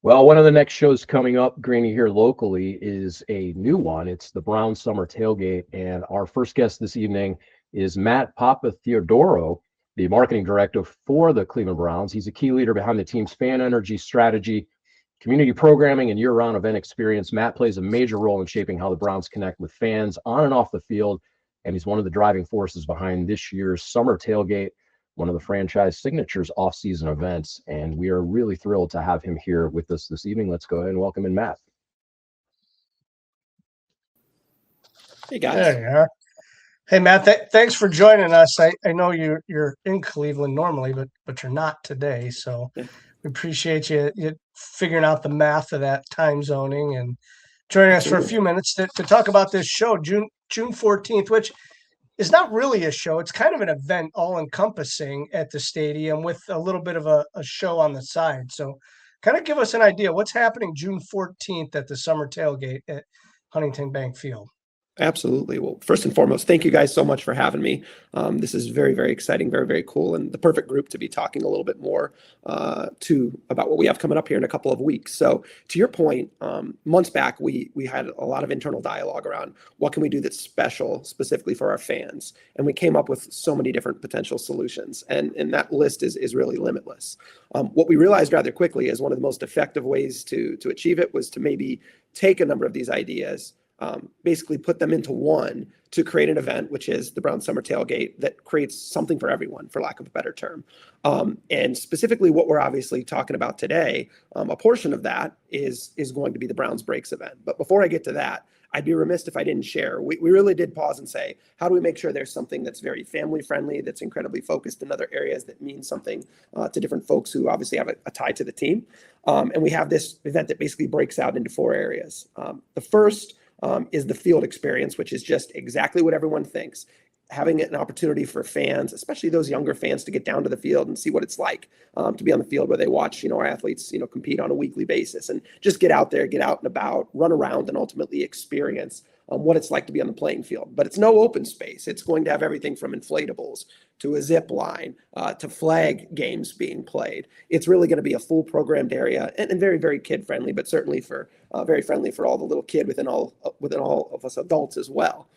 Well, one of the next shows coming up, Greeny, here locally is a new one. It's the Browns Summer Tailgate. And our first guest this evening is Matt Papathedorou, the marketing director for the Cleveland Browns. He's a key leader behind the team's fan energy strategy, community programming, and year-round event experience. Matt plays a major role in shaping how the Browns connect with fans on and off the field. And he's one of the driving forces behind this year's Summer Tailgate, one of the franchise signatures off-season events. And we are really thrilled to have him here with us this evening. Let's go ahead and welcome in Matt. Hey, guys. There you are. Hey, Matt, thanks for joining us. I know you're in Cleveland normally, but you're not today. So we appreciate you figuring out the math of that time zoning and joining us for a few minutes to talk about this show, June 14th, which is not really a show. It's kind of an event all-encompassing at the stadium with a little bit of a show on the side. So kind of give us an idea. What's happening June 14th at the Summer Tailgate at Huntington Bank Field? Absolutely. Well, first and foremost, thank you guys so much for having me. This is very, very exciting, very, very cool, and the perfect group to be talking a little bit more about what we have coming up here in a couple of weeks. So to your point, months back, we had a lot of internal dialogue around what can we do that's special specifically for our fans, and we came up with so many different potential solutions, and that list is really limitless. What we realized rather quickly is one of the most effective ways to achieve it was to maybe take a number of these ideas, basically put them into one to create an event, which is the Browns Summer Tailgate, that creates something for everyone, for lack of a better term. And specifically what we're obviously talking about today, a portion of that is going to be the Browns Breaks event. But before I get to that, I'd be remiss if I didn't share. We really did pause and say, how do we make sure there's something that's very family friendly, that's incredibly focused in other areas that means something to different folks who obviously have a tie to the team. And we have this event that basically breaks out into 4 areas. The first is the field experience, which is just exactly what everyone thinks. Having an opportunity for fans, especially those younger fans, to get down to the field and see what it's like to be on the field where they watch, our athletes, compete on a weekly basis, and just get out there, get out and about, run around, and ultimately experience what it's like to be on the playing field. But it's no open space. It's going to have everything from inflatables to a zip line to flag games being played. It's really going to be a full programmed area and very, very kid friendly, but certainly for very friendly for all the little kid within all of us adults as well.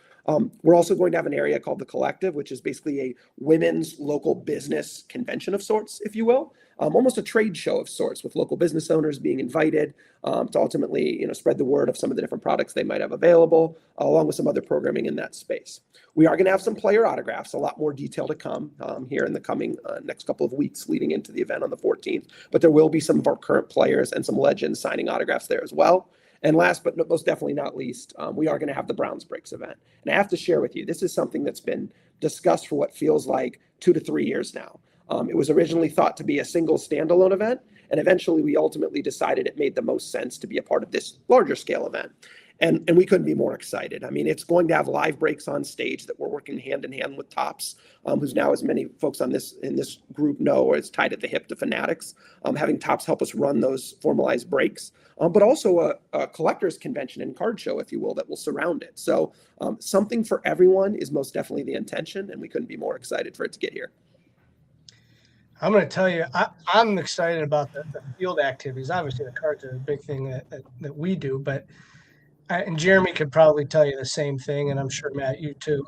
We're also going to have an area called the Collective, which is basically a women's local business convention of sorts, if you will, almost a trade show of sorts, with local business owners being invited to ultimately, spread the word of some of the different products they might have available, along with some other programming in that space. We are going to have some player autographs, a lot more detail to come here in the coming next couple of weeks leading into the event on the 14th. But there will be some of our current players and some legends signing autographs there as well. And last but most definitely not least, we are going to have the Browns Breaks event. And I have to share with you, this is something that's been discussed for what feels like 2 to 3 years now. It was originally thought to be a single standalone event, and eventually we ultimately decided it made the most sense to be a part of this larger scale event. And we couldn't be more excited. I mean, it's going to have live breaks on stage that we're working hand in hand with Tops, who's now, as many folks in this group know, is tied at the hip to Fanatics, having Tops help us run those formalized breaks, but also a collector's convention and card show, if you will, that will surround it. So something for everyone is most definitely the intention, and we couldn't be more excited for it to get here. I'm going to tell you, I'm excited about the field activities. Obviously, the cards are a big thing that we do, but and Jeremy could probably tell you the same thing, and I'm sure, Matt, you too.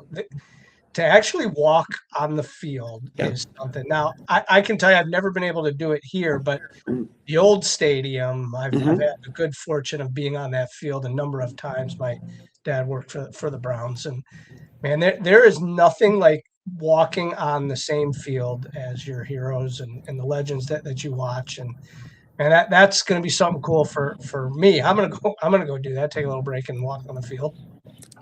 To actually walk on the field is something. Now, I can tell you I've never been able to do it here, but the old stadium, I've had the good fortune of being on that field a number of times. My dad worked for the Browns, and, man, there is nothing like walking on the same field as your heroes and the legends that you watch. And that's going to be something cool for me. I'm going to go do that, take a little break and walk on the field.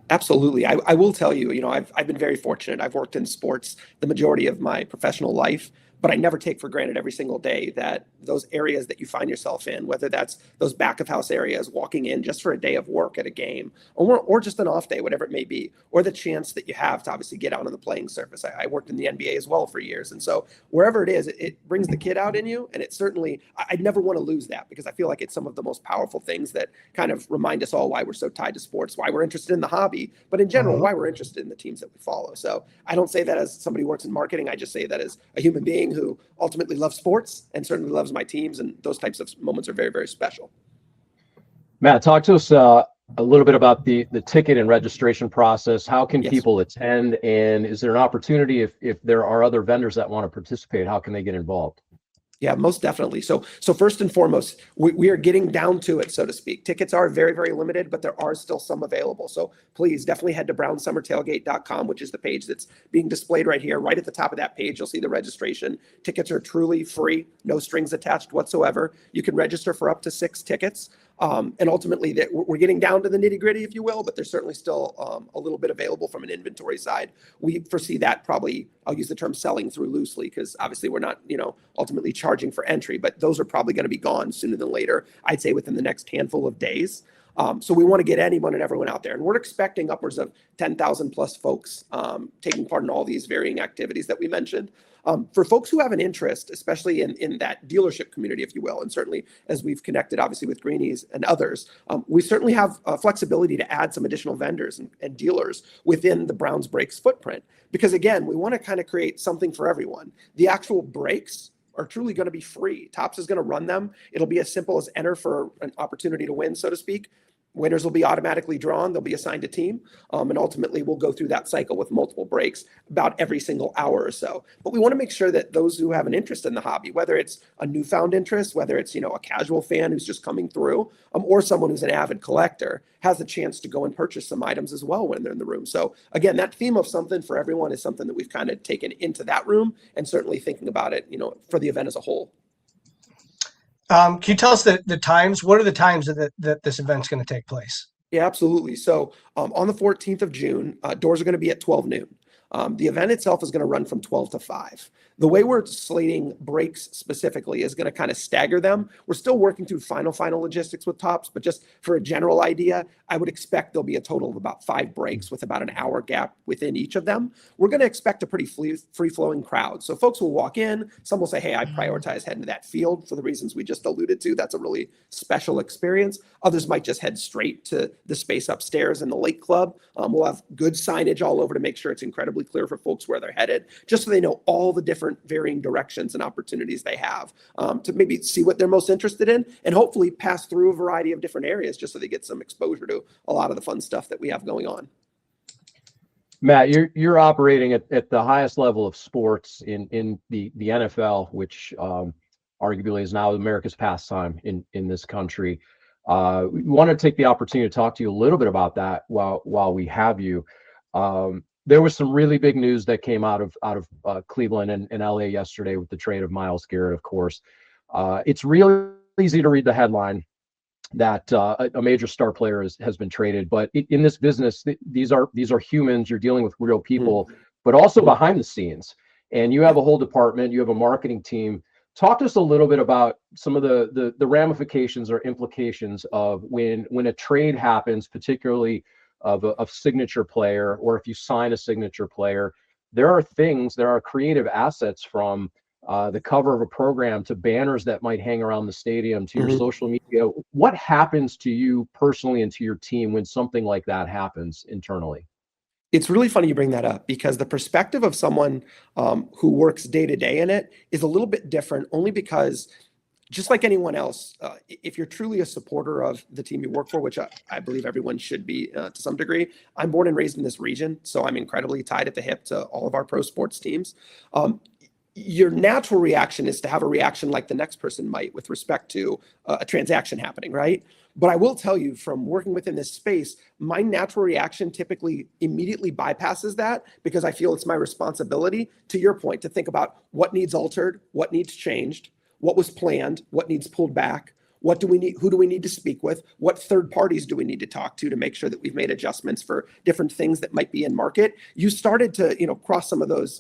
Absolutely. I will tell you, I've been very fortunate. I've worked in sports the majority of my professional life, but I never take for granted every single day that those areas that you find yourself in, whether that's those back of house areas, walking in just for a day of work at a game, or just an off day, whatever it may be, or the chance that you have to obviously get out on the playing surface. I worked in the NBA as well for years. And so wherever it is, it brings the kid out in you. And it certainly, I'd never want to lose that, because I feel like it's some of the most powerful things that kind of remind us all why we're so tied to sports, why we're interested in the hobby, but in general, why we're interested in the teams that we follow. So I don't say that as somebody who works in marketing. I just say that as a human being who ultimately loves sports and certainly loves my teams. And those types of moments are very, very special. Matt, talk to us a little bit about the ticket and registration process. How can people attend? And is there an opportunity if there are other vendors that want to participate, how can they get involved? Yeah, most definitely. So first and foremost, we are getting down to it, so to speak. Tickets are very, very limited, but there are still some available. So please definitely head to brownsummertailgate.com, which is the page that's being displayed right here. Right at the top of that page, you'll see the registration. Tickets are truly free, no strings attached whatsoever. You can register for up to 6 tickets. And ultimately, we're getting down to the nitty gritty, if you will, but there's certainly still a little bit available from an inventory side. We foresee that probably, I'll use the term selling through loosely, because obviously we're not, ultimately charging for entry, but those are probably going to be gone sooner than later, I'd say within the next handful of days. So we want to get anyone and everyone out there. And we're expecting upwards of 10,000 plus folks taking part in all these varying activities that we mentioned. For folks who have an interest, especially in that dealership community, if you will, and certainly as we've connected obviously with Greenies and others, we certainly have flexibility to add some additional vendors and dealers within the Browns Brakes footprint. Because again, we want to kind of create something for everyone. The actual brakes are truly going to be free. Topps is going to run them. It'll be as simple as enter for an opportunity to win, so to speak. Winners will be automatically drawn. They'll be assigned a team. And ultimately, we'll go through that cycle with multiple breaks about every single hour or so. But we want to make sure that those who have an interest in the hobby, whether it's a newfound interest, whether it's, a casual fan who's just coming through, or someone who's an avid collector, has a chance to go and purchase some items as well when they're in the room. So again, that theme of something for everyone is something that we've kind of taken into that room and certainly thinking about it, for the event as a whole. Can you tell us the times? What are the times that this event's going to take place? Yeah, absolutely. So on the 14th of June, doors are going to be at 12 noon. The event itself is going to run from 12 to 5. The way we're slating breaks specifically is going to kind of stagger them. We're still working through final logistics with Topps, but just for a general idea, I would expect there'll be a total of about 5 breaks with about an hour gap within each of them. We're going to expect a pretty free-flowing crowd. So folks will walk in. Some will say, hey, I prioritize heading to that field for the reasons we just alluded to. That's a really special experience. Others might just head straight to the space upstairs in the Lake Club. We'll have good signage all over to make sure it's incredibly clear for folks where they're headed, just so they know all the different varying directions and opportunities they have to maybe see what they're most interested in and hopefully pass through a variety of different areas just so they get some exposure to a lot of the fun stuff that we have going on. Matt, you're operating at the highest level of sports in the NFL, which arguably is now America's pastime in this country. We want to take the opportunity to talk to you a little bit about that while we have you. There was some really big news that came out of Cleveland and LA yesterday with the trade of Myles Garrett, of course. It's really easy to read the headline that a major star player has been traded, but in this business, these are humans. You're dealing with real people, but also behind the scenes. And you have a whole department. You have a marketing team. Talk to us a little bit about some of the ramifications or implications of when a trade happens, particularly of a signature player, or if you sign a signature player. There are creative assets from the cover of a program to banners that might hang around the stadium to your social media. What happens to you personally and to your team when something like that happens internally? It's really funny you bring that up because the perspective of someone who works day to day in it is a little bit different, only because just like anyone else, if you're truly a supporter of the team you work for, which I believe everyone should be to some degree, I'm born and raised in this region, so I'm incredibly tied at the hip to all of our pro sports teams. Your natural reaction is to have a reaction like the next person might with respect to a transaction happening, right? But I will tell you, from working within this space, my natural reaction typically immediately bypasses that because I feel it's my responsibility, to your point, to think about what needs altered, what needs changed, what was planned, what needs pulled back, what do we need, who do we need to speak with, what third parties do we need to talk to make sure that we've made adjustments for different things that might be in market. You started to, cross some of those,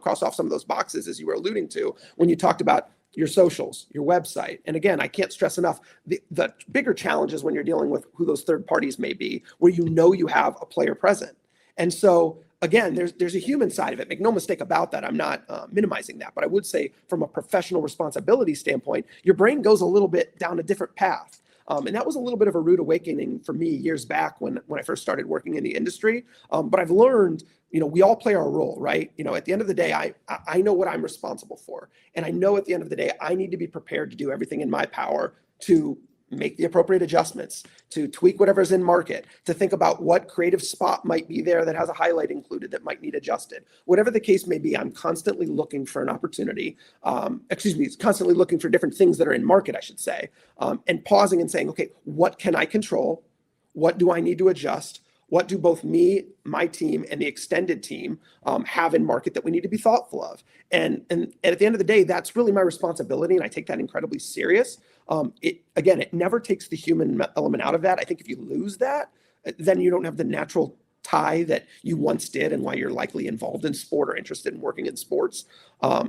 cross off some of those boxes as you were alluding to when you talked about your socials, your website. And again, I can't stress enough, the bigger challenge is when you're dealing with who those third parties may be, where you have a player present. And so again, there's a human side of it. Make no mistake about that. I'm not minimizing that. But I would say from a professional responsibility standpoint, your brain goes a little bit down a different path. And that was a little bit of a rude awakening for me years back when I first started working in the industry. But I've learned, we all play our role, right? At the end of the day, I know what I'm responsible for. And I know at the end of the day, I need to be prepared to do everything in my power to make the appropriate adjustments, to tweak whatever's in market, to think about what creative spot might be there that has a highlight included that might need adjusted. Whatever the case may be, I'm constantly looking for an opportunity. Constantly looking for different things that are in market, I should say, and pausing and saying, okay, what can I control? What do I need to adjust? What do both me, my team, and the extended team have in market that we need to be thoughtful of? And at the end of the day, that's really my responsibility, and I take that incredibly serious. It never takes the human element out of that. I think if you lose that, then you don't have the natural tie that you once did, and why you're likely involved in sport or interested in working in sports,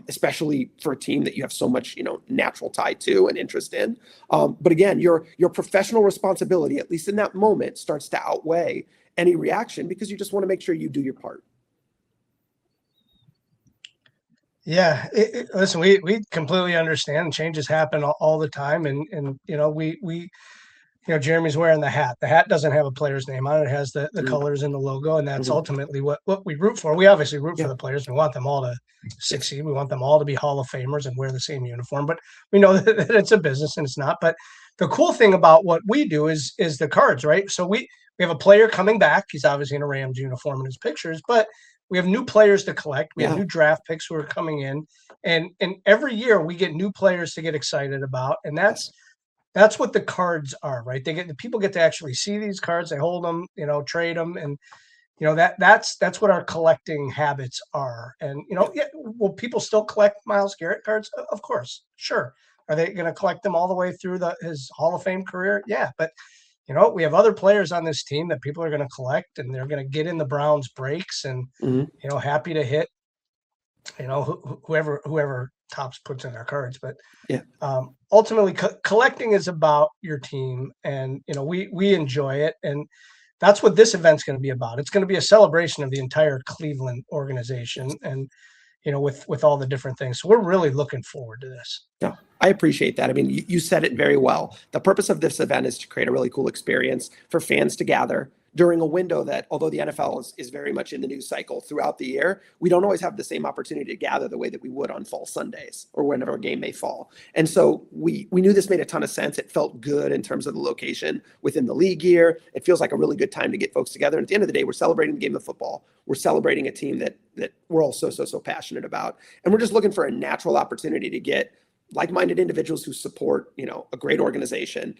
especially for a team that you have so much natural tie to and interest in. But again, your professional responsibility, at least in that moment, starts to outweigh any reaction, because you just want to make sure you do your part. Yeah, listen, we completely understand changes happen all the time, and we Jeremy's wearing the hat. The hat doesn't have a player's name on it. It has the colors and the logo, and that's ultimately what we root for. We obviously root for the players. We want them all to succeed. We want them all to be Hall of Famers and wear the same uniform. But we know that it's a business and it's not. But the cool thing about what we do is the cards, right? So we have a player coming back. He's obviously in a Rams uniform in his pictures, but we have new players to collect. We have new draft picks who are coming in, and every year we get new players to get excited about, and that's what the cards are, right? The people get to actually see these cards, they hold them, trade them, and that's what our collecting habits are. And will people still collect Myles Garrett cards? Of course, sure. Are they going to collect them all the way through his Hall of Fame career? Yeah, but we have other players on this team that people are going to collect, and they're going to get in the Browns breaks, and happy to hit whoever Topps puts in their cards. But ultimately collecting is about your team, and we enjoy it, and that's what this event's going to be about. It's going to be a celebration of the entire Cleveland organization, and with all the different things. So we're really looking forward to this. Yeah, I appreciate that. I mean, you said it very well. The purpose of this event is to create a really cool experience for fans to gather during a window that, although the NFL is very much in the news cycle throughout the year, we don't always have the same opportunity to gather the way that we would on fall Sundays or whenever a game may fall. And so we knew this made a ton of sense. It felt good in terms of the location within the league year. It feels like a really good time to get folks together. And at the end of the day, we're celebrating the game of football. We're celebrating a team that we're all so passionate about. And we're just looking for a natural opportunity to get like-minded individuals who support, a great organization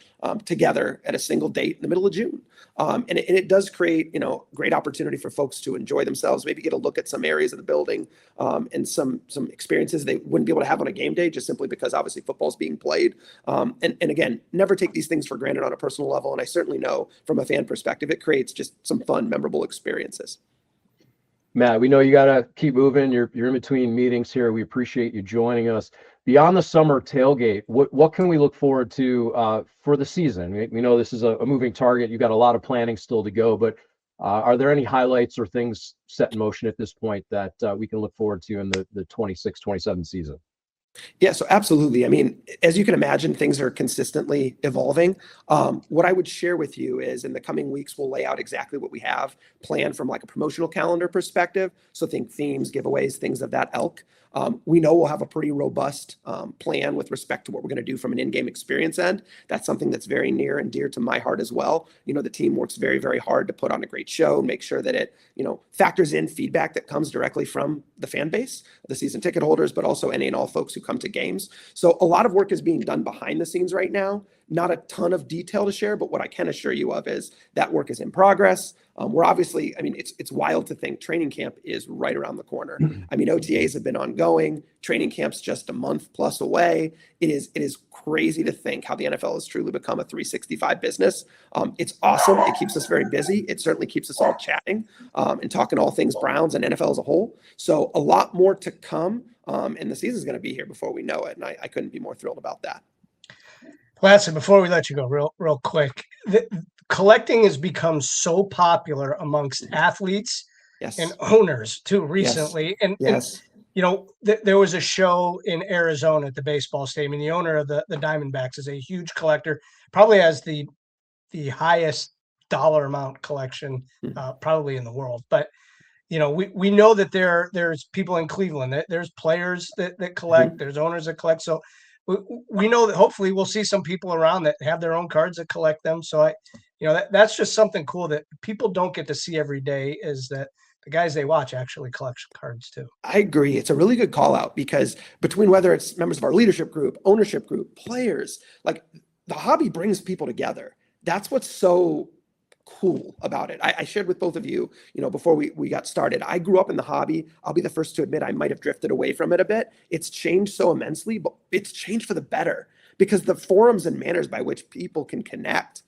together at a single date in the middle of June. And it does create, great opportunity for folks to enjoy themselves, maybe get a look at some areas of the building and some experiences they wouldn't be able to have on a game day, just simply because obviously football is being played. And again, never take these things for granted on a personal level. And I certainly know from a fan perspective, it creates just some fun, memorable experiences. Matt, we know you got to keep moving. You're in between meetings here. We appreciate you joining us. Beyond the summer tailgate, what can we look forward to for the season? We know this is a moving target. You've got a lot of planning still to go, but are there any highlights or things set in motion at this point that we can look forward to in the 26-27 season? Yeah, so absolutely. I mean, as you can imagine, things are consistently evolving. What I would share with you is in the coming weeks, we'll lay out exactly what we have planned from like a promotional calendar perspective. So think themes, giveaways, things of that ilk. We know we'll have a pretty robust plan with respect to what we're going to do from an in-game experience end. That's something that's very near and dear to my heart as well. The team works very, very hard to put on a great show and make sure that it, factors in feedback that comes directly from the fan base, the season ticket holders, but also any and all folks who come to games. So a lot of work is being done behind the scenes right now. Not a ton of detail to share, but what I can assure you of is that work is in progress. We're obviously, it's wild to think training camp is right around the corner. OTAs have been ongoing. Training camp's just a month plus away. It is crazy to think how the NFL has truly become a 365 business. It's awesome. It keeps us very busy. It certainly keeps us all chatting and talking all things Browns and NFL as a whole. So a lot more to come. And the season's going to be here before we know it. And I couldn't be more thrilled about that. Lastly, before we let you go, real quick, collecting has become so popular amongst athletes and owners too recently. And there was a show in Arizona at the baseball stadium. The owner of the Diamondbacks is a huge collector, probably has the highest dollar amount collection probably in the world. But we know that there's people in Cleveland, there's players that collect, Mhm. there's owners that collect. So we know that hopefully we'll see some people around that have their own cards that collect them. So that's just something cool that people don't get to see every day, is that the guys they watch actually collect cards too. I agree. It's a really good call out, because between whether it's members of our leadership group, ownership group, players, like, the hobby brings people together. That's what's so cool about it. I shared with both of you, before we got started, I grew up in the hobby. I'll be the first to admit I might have drifted away from it a bit. It's changed so immensely, but it's changed for the better, because the forums and manners by which people can connect,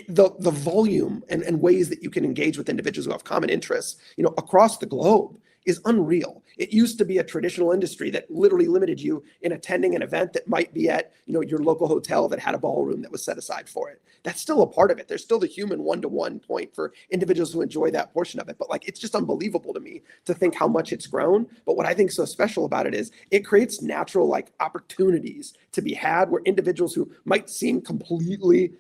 the volume and ways that you can engage with individuals who have common interests, across the globe, is unreal. It used to be a traditional industry that literally limited you in attending an event that might be at, your local hotel that had a ballroom that was set aside for it. That's still a part of it. There's still the human one-to-one point for individuals who enjoy that portion of it. But it's just unbelievable to me to think how much it's grown. But what I think is so special about it is it creates natural opportunities to be had, where individuals who might seem completely,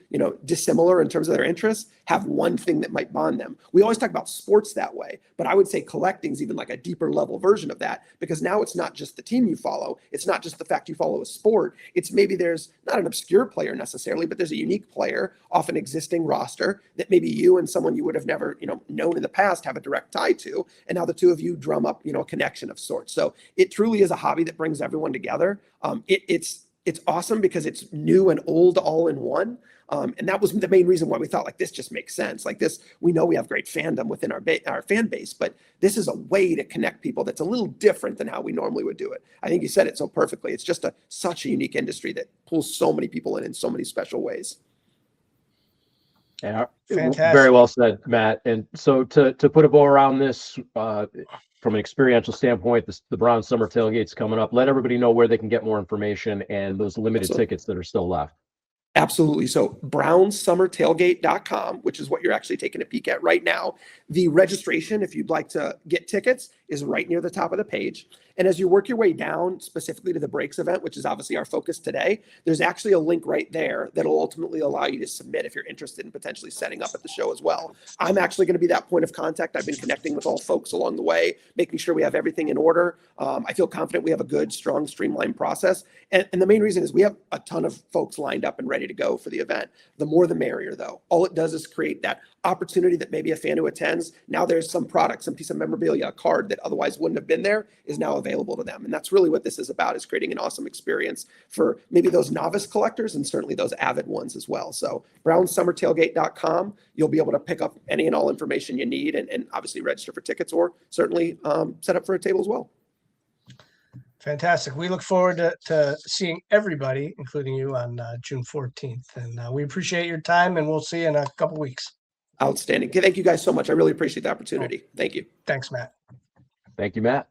dissimilar in terms of their interests have one thing that might bond them. We always talk about sports that way, but I would say collecting is even a deeper level version of that, because now it's not just the team you follow. It's not just the fact you follow a sport. It's maybe there's not an obscure player necessarily, but there's a unique player off an existing roster that maybe you and someone you would have never, known in the past have a direct tie to. And now the two of you drum up, a connection of sorts. So it truly is a hobby that brings everyone together. It's awesome because it's new and old all in one. And that was the main reason why we thought this just makes sense. This, we know we have great fandom within our fan base, but this is a way to connect people that's a little different than how we normally would do it. I think you said it so perfectly. It's just such a unique industry that pulls so many people in so many special ways. Yeah, Fantastic. very well said, Matt. And so to put a bow around this, from an experiential standpoint, the Browns Summer Tailgate's coming up. Let everybody know where they can get more information and those limited tickets that are still left. Absolutely. So brownssummertailgate.com, which is what you're actually taking a peek at right now. The registration, if you'd like to get tickets, is right near the top of the page. And as you work your way down specifically to the breaks event, which is obviously our focus today, there's actually a link right there that'll ultimately allow you to submit if you're interested in potentially setting up at the show as well. I'm actually going to be that point of contact. I've been connecting with all folks along the way, making sure we have everything in order. I feel confident we have a good, strong, streamlined process. And the main reason is we have a ton of folks lined up and ready to go for the event. The more the merrier, though. All it does is create that opportunity that maybe a fan who attends, now there's some product, some piece of memorabilia, a card that otherwise wouldn't have been there, is now available to them. And that's really what this is about, is creating an awesome experience for maybe those novice collectors and certainly those avid ones as well. So brownssummertailgate.com, you'll be able to pick up any and all information you need, and obviously register for tickets, or certainly set up for a table as well. Fantastic. We look forward to seeing everybody, including you, on June 14th. And we appreciate your time, and we'll see you in a couple weeks. Outstanding. Thank you guys so much. I really appreciate the opportunity. Thank you. Thanks, Matt. Thank you, Matt.